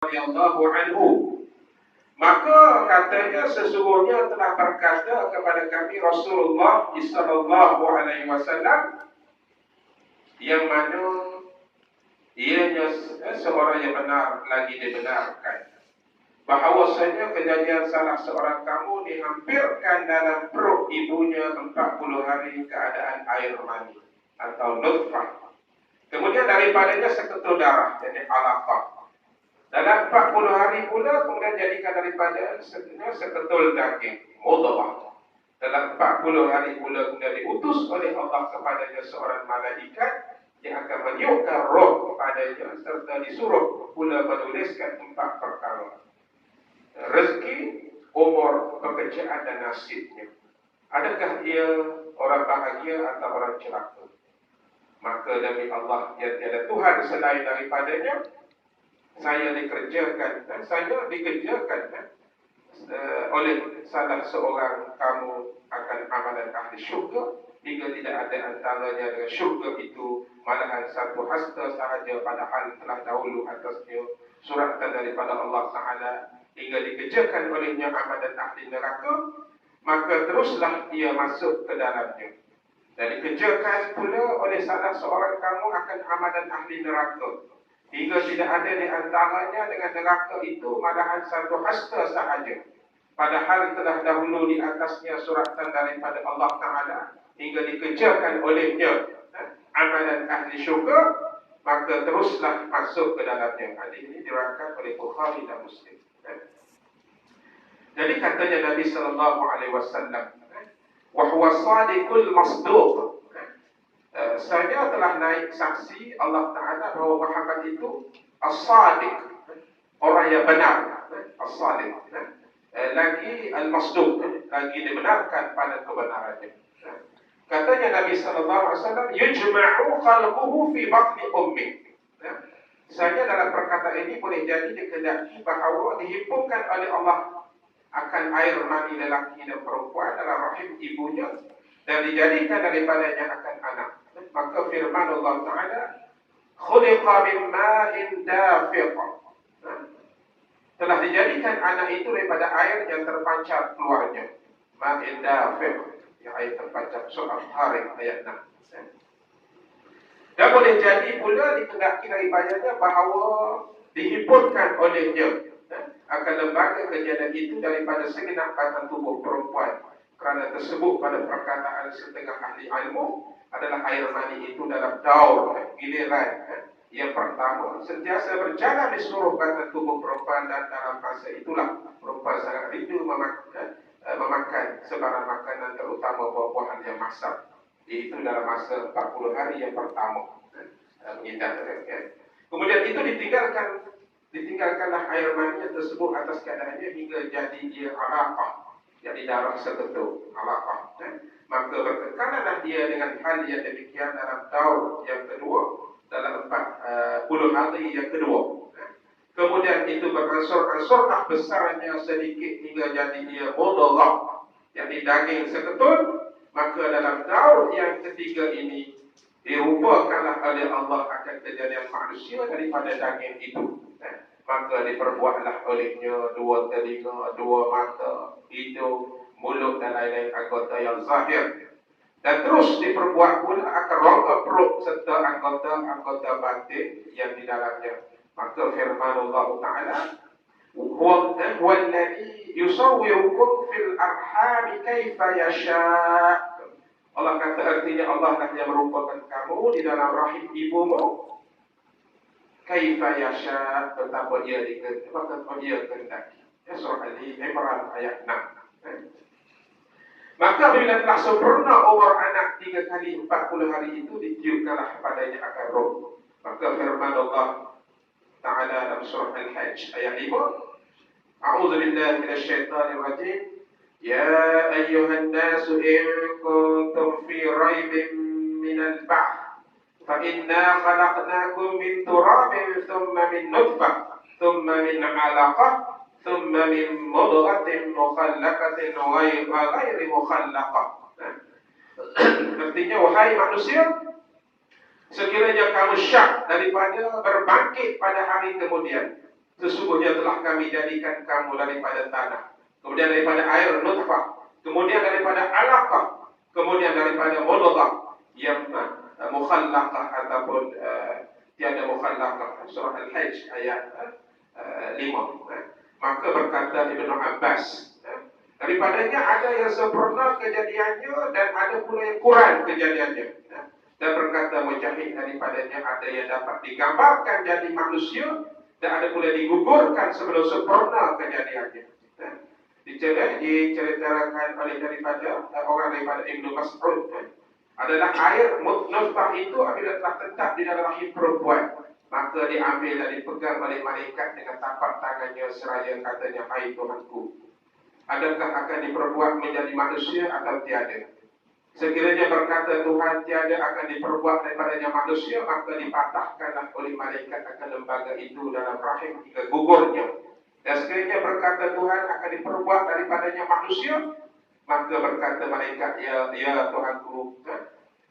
radhiyallahu anhu. Maka katanya sesungguhnya telah berkata kepada kami Rasulullah sallallahu alaihi wasallam, yang mana ianya seorang yang benar lagi dibenarkan, bahawasanya kejadian salah seorang kamu dihampirkan dalam perut ibunya 40 hari keadaan air mani atau nutfah. Kemudian daripadanya seketul darah, jadi alaqah. Dalam 40 hari pula kemudian jadikan daripada seketul daging, mudghah. Dalam 40 hari pula kemudian diutus oleh Allah kepadanya seorang malaikat yang akan meniupkan roh kepadanya serta disuruh pula menuliskan 4 perkara: rezeki, umur, pekerjaan dan nasibnya. Adakah dia orang bahagia atau orang celaka? Maka demi Allah yang tiada Tuhan selain daripadanya, saya dikerjakan oleh salah seorang kamu akan amalan ahli syurga, hingga tidak ada antaranya dengan syurga itu malahan satu hasta sahaja, padahal telah dahulu atasnya suratan daripada Allah Ta'ala, hingga dikerjakan olehnya amalan ahli neraka, maka teruslah ia masuk ke dalamnya. Dan dikerjakan pula oleh salah seorang kamu akan amalan ahli neraka, hingga tidak ada di antaranya dengan neraka itu malahan satu hasta sahaja, padahal telah dahulu di atasnya suratan daripada Allah Ta'ala, hingga dikerjakan olehnya amalan ahli syurga, maka teruslah masuk ke dalamnya. Hadis ini diriwayatkan oleh Bukhari dan Muslim. Jadi katanya Nabi sallallahu alaihi wasallam, wa huwa shadiqul masduq. Saya telah naik saksi Allah Ta'ala bahawa Muhammad itu as-sadiq, orang yang benar, as-sadiq, lagi al-masduq, lagi dibenarkan pada kebenarannya. Katanya Nabi sallallahu alaihi wasallam, yujma'u khalquhu fi batni ummi. Saya dalam perkataan ini boleh jadi dikehendaki bahawa dihimpunkan oleh Allah akan air mani lelaki dan perempuan dalam rahim ibunya, dan dijadikan daripadanya akan anak. Maka firman Allah Ta'ala, khuliqa min ma'in dafiq, telah dijadikan anak itu daripada air yang terpancar keluarnya. Ma'in dafiq, yang air terpancar, surah Al-Tariq ayat 6. Dan boleh jadi pula dikehendaki daripadanya bahawa dihimpunkan olehnya akan lembaga kejadian itu daripada segenap batang tubuh perempuan, kerana tersebut pada perkataan setengah ahli ilmu adalah air mani itu dalam daur giliran yang pertama sentiasa berjalan di seluruh batang tubuh perempuan, dan dalam masa itulah perempuan sangat rindu memakan sebarang makanan, terutama buah-buahan yang masak, iaitu dalam masa 40 hari yang pertama mengidap. Kemudian itu ditinggalkanlah air mani tersebut atas keadaannya hingga jadi dia alaqah, jadi darah seketul, alaqah. Maka berkekalanlah dia dengan hal yang demikian dalam daur yang kedua, dalam 40 hari yang kedua. Kemudian itu beransur-ansurlah besarnya sedikit hingga jadi dia mudghah, jadi daging seketul. Maka dalam daur yang ketiga ini dirupakanlah oleh Allah akan kejadian manusia daripada daging itu. Maka diperbuatlah olehnya 2 telinga, 2 mata, hidung, mulut dan lain-lain anggota yang zahir. Dan terus diperbuat pula akan rongga perut serta anggota batin yang di dalamnya. Maka firman Allah Ta'ala, huwallazi yusawwirukum fil arhami kaifa yasha'. Allah kata artinya Allah lah yang merupakan kamu di dalam rahim ibumu kaifa yasha', betapa ia kehendaki. Surah Al-Imran ayat 6. Maka bila telah sempurna umur anak 3 kali 40 hari itu, ditiupkanlah padanya akan roh. Maka firman Allah Ta'ala dalam surah Al-Hajj ayat 5, A'udzu billahi minasyaitonir rajim. Ya ayyuhan nasu in kuntum fi raibin minal ba'th fa inna khalaqnakum min turabin thumma min nutfah thumma min 'alaqah thumma min mudghatin mukhallaqatin wa ghairi mukhallaqah. Artinya, wahai manusia, sekiranya kamu syak daripada berbangkit pada hari kemudian, Sesungguhnya telah kami jadikan kamu daripada tanah, kemudian daripada air nutfah, kemudian daripada alaqah, kemudian daripada mudghah yang mukhallaqah ataupun tiada mukhallaqah. Surah Al-Hajj ayat 5. Maka berkata Ibnu Abbas, daripadanya ada yang sempurna kejadiannya dan ada pula yang kurang kejadiannya. Dan berkata Mujahid, daripadanya ada yang dapat digambarkan jadi manusia dan ada pula digugurkan sebelum sempurna kejadiannya. Diceritakan oleh orang daripada Ibnu Mas'ud, adalah air nutfah itu apabila telah tetap di dalam rahim perempuan, maka diambil dan dipegang oleh malaikat dengan tapak tangannya seraya katanya, hai Tuhanku, adakah akan diperbuat menjadi manusia atau tiada? Sekiranya berkata Tuhan tiada akan diperbuat daripadanya manusia, maka dipatahkanlah oleh malaikat akan lembaga itu dalam rahim hingga gugurnya. Dan sekiranya berkata Tuhan akan diperbuat daripadanya manusia, maka berkata malaikat, ya Tuhanku,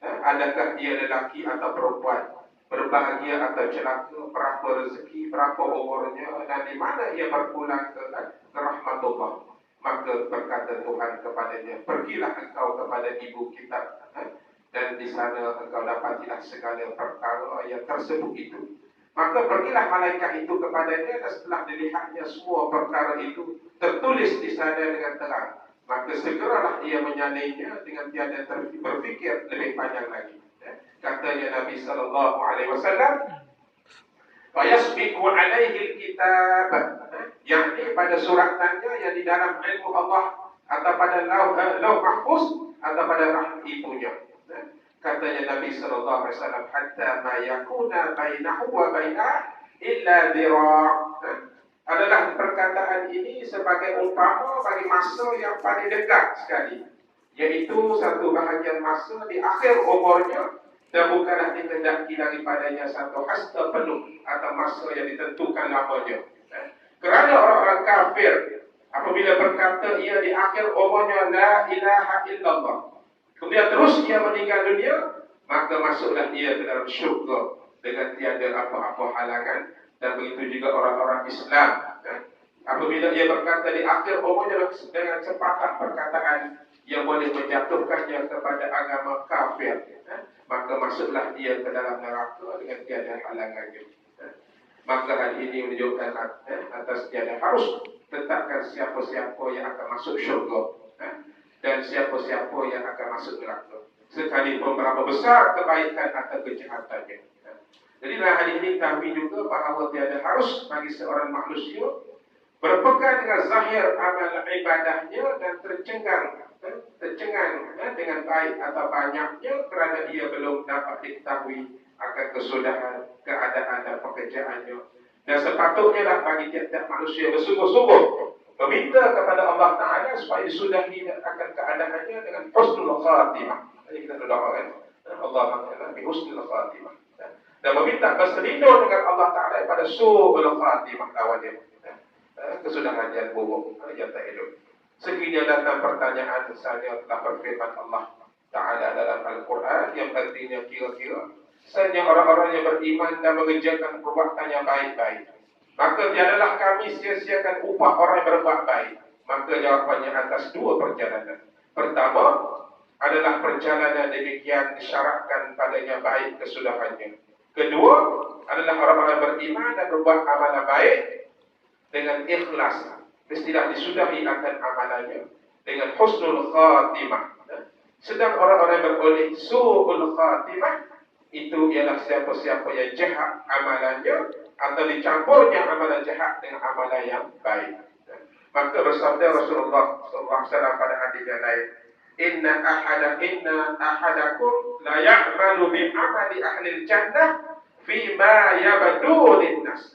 adakah dia lelaki atau perempuan, berbahagia atau celaka, berapa rezeki, berapa umurnya, dan di mana ia berpulang ke rahmatullah. Maka berkata Tuhan kepadanya, pergilah engkau kepada ibu kita, dan di sana engkau dapatilah segala perkara yang tersebut itu. Maka pergilah malaikat itu kepadanya, dan setelah dilihatnya semua perkara itu tertulis di sana dengan terang, maka segeralah ia menyalinnya dengan tiada berfikir lebih panjang lagi. Katanya Nabi sallallahu alaihi wasallam, fayasbiqu alaihi alkitab, yakni pada suratannya yang di dalam ilmu Allah atau pada lauh mahfuz atau pada rahim ibunya. Katanya Nabi sallallahu alaihi wasallam, hatta ma yakuna bainahu wa bainah illa dhira'. Adalah perkataan ini sebagai umpama bagi masa yang paling dekat sekali, yaitu satu bahagian masa di akhir umurnya, dan bukanlah dikehendaki daripadanya satu hasta penuh atau masa yang ditentukan lamanya. Kerana orang-orang kafir apabila berkata ia di akhir umurnya la ilaha illallah, kemudian terus ia meninggal dunia, maka masuklah ia ke dalam syurga dengan tiada apa-apa halangan. Dan begitu juga orang-orang Islam, apabila ia berkata di akhir umurnya dengan sepatah perkataan yang boleh menjatuhkannya kepada agama kafir, maka masuklah ia ke dalam neraka dengan tiada halangannya. Maka hal ini menunjukkan atas tiada harus tetapkan siapa-siapa yang akan masuk syurga dan siapa-siapa yang akan masuk neraka, sekalipun berapa besar kebaikan atau kejahatannya. Jadi dalam hal ini kami juga bahawa tiada harus bagi seorang manusia berpegang dengan zahir amal ibadahnya dan tercengang dengan baik atau banyaknya, kerana ia belum dapat diketahui akan kesudahan keadaan dan pekerjaannya. Dan sepatutnya lah bagi tiap-tiap manusia bersungguh-sungguh meminta kepada Allah Ta'ala supaya disudahi akan keadaannya dengan husnul khatimah. Jadi kita doakan Allah Ta'ala bi husnul khatimah, dan meminta berselindung dengan Allah Ta'ala pada su'ul khatimah lawannya, kesudahan yang buruk yang tak elok. Sekiranya datang pertanyaan misalnya telah berfirman Allah Ta'ala dalam Al-Quran yang artinya kira-kira misalnya orang-orang yang beriman dan mengerjakan perbuatan yang baik-baik, maka tiadalah kami sia-siakan upah orang yang berbuat baik. Maka jawapannya atas dua perjalanan. Pertama adalah perjalanan demikian disyaratkan padanya baik kesudahannya. Kedua adalah orang-orang beriman dan berbuat amalan baik dengan ikhlas, mestilah disudahi akan amalannya dengan husnul khatimah. Sedang orang-orang beroleh su'ul khatimah itu ialah siapa-siapa yang jahat amalannya atau dicampurnya amalan jahat dengan amalan yang baik. Maka bersabda Rasulullah SAW pada hadis yang lain, Inna ahadakum la ya'malu bi amali ahli jannah fi ma yabdu linnas.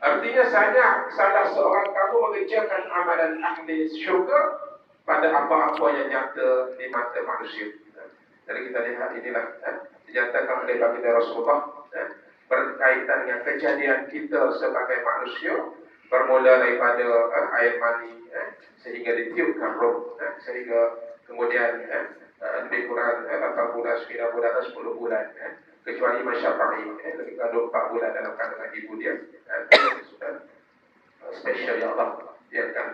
Artinya salah seorang kamu mengerjakan amalan ahli syurga pada apa-apa yang nyata di mata manusia. Jadi kita lihat inilah dinyatakan oleh baginda Rasulullah berkaitan dengan kejadian kita sebagai manusia, bermula daripada air mani sehingga ditiupkan roh, sehingga kemudian lebih kurang 8 bulan, 9 bulan atau 10 bulan, kecuali Imam Syafi'i lebih kurang 24 bulan dalam kandungan ibu dia, sudah spesial ya Allah. Biarkan